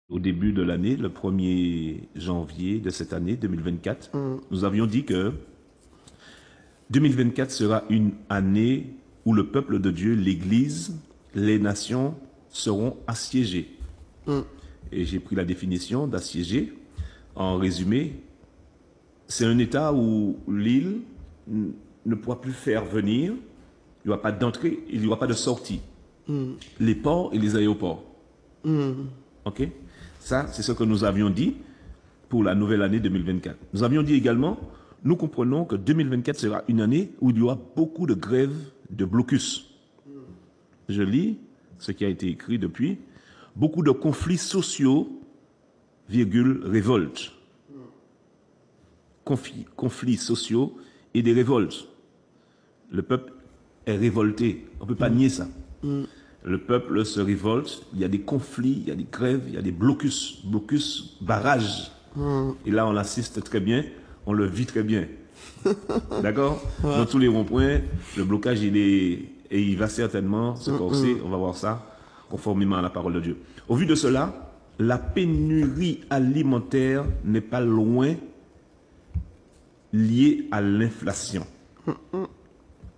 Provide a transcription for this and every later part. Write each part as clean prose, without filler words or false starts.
Au début de l'année, le 1er janvier de cette année 2024, nous avions dit que 2024 sera une année où le peuple de Dieu, l'Église, les nations seront assiégées. Et j'ai pris la définition d'assiégé. En résumé, c'est un état où l'île ne pourra plus faire venir, il n'y aura pas d'entrée, il n'y aura pas de sortie. Les ports et les aéroports. OK? Ça, c'est ce que nous avions dit pour la nouvelle année 2024. Nous avions dit également, nous comprenons que 2024 sera une année où il y aura beaucoup de grèves, de blocus. Je lis ce qui a été écrit depuis. Beaucoup de conflits sociaux, virgule, révoltes. Conflits sociaux et des révoltes. Le peuple est révolté. On ne peut pas nier ça. Le peuple se révolte, il y a des conflits, il y a des grèves, il y a des blocus, barrages. Et là, on l'assiste très bien, on le vit très bien. D'accord? Dans tous les ronds-points, le blocage, il va certainement se corser, on va voir ça, conformément à la parole de Dieu. Au vu de cela, la pénurie alimentaire n'est pas loin liée à l'inflation.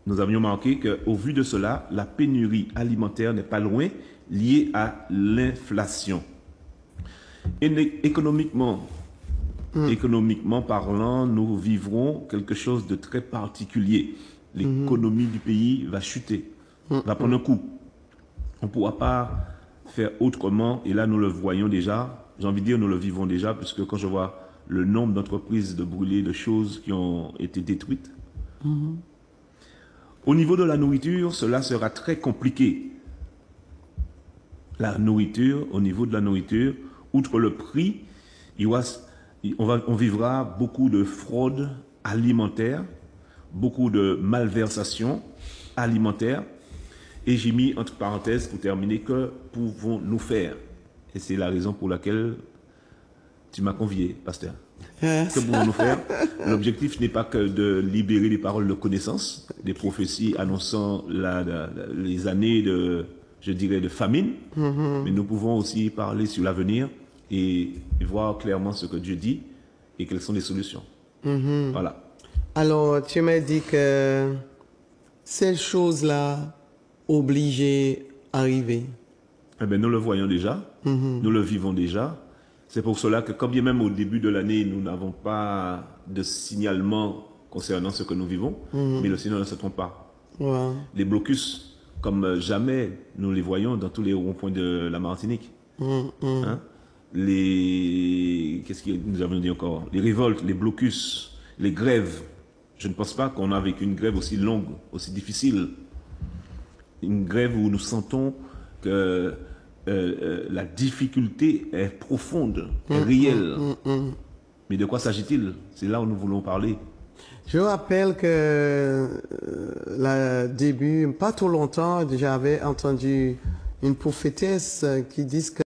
Nous avions marqué qu'au vu de cela, la pénurie alimentaire n'est pas loin liée à l'inflation. Économiquement parlant, nous vivrons quelque chose de très particulier. L'économie du pays va chuter, va prendre un coup. On ne pourra pas faire autrement, et là nous le voyons déjà, j'ai envie de dire nous le vivons déjà, puisque quand je vois le nombre d'entreprises de brûlées, de choses qui ont été détruites, au niveau de la nourriture, cela sera très compliqué. La nourriture, au niveau de la nourriture, outre le prix, on vivra beaucoup de fraude alimentaire, beaucoup de malversation alimentaire. Et j'ai mis entre parenthèses pour terminer, que pouvons-nous faire? Et c'est la raison pour laquelle tu m'as convié, pasteur. Que pouvons-nous faire? L'objectif n'est pas que de libérer les paroles de connaissance, des prophéties annonçant les années de famine, mais nous pouvons aussi parler sur l'avenir et voir clairement ce que Dieu dit et quelles sont les solutions. Voilà. Alors, tu m'as dit que ces choses-là obligées arriver. Eh bien, nous le voyons déjà, nous le vivons déjà. C'est pour cela que, quand bien même au début de l'année, nous n'avons pas de signalement concernant ce que nous vivons, mais le Seigneur ne se trompe pas. Les blocus, comme jamais, nous les voyons dans tous les ronds-points de la Martinique. Hein? Qu'est-ce que nous avons dit encore? Les révoltes, les blocus, les grèves. Je ne pense pas qu'on a vécu une grève aussi longue, aussi difficile. Une grève où nous sentons que la difficulté est profonde, est réelle. Mais de quoi s'agit-il? C'est là où nous voulons parler. Je rappelle que début, pas trop longtemps, j'avais entendu une prophétesse qui dit que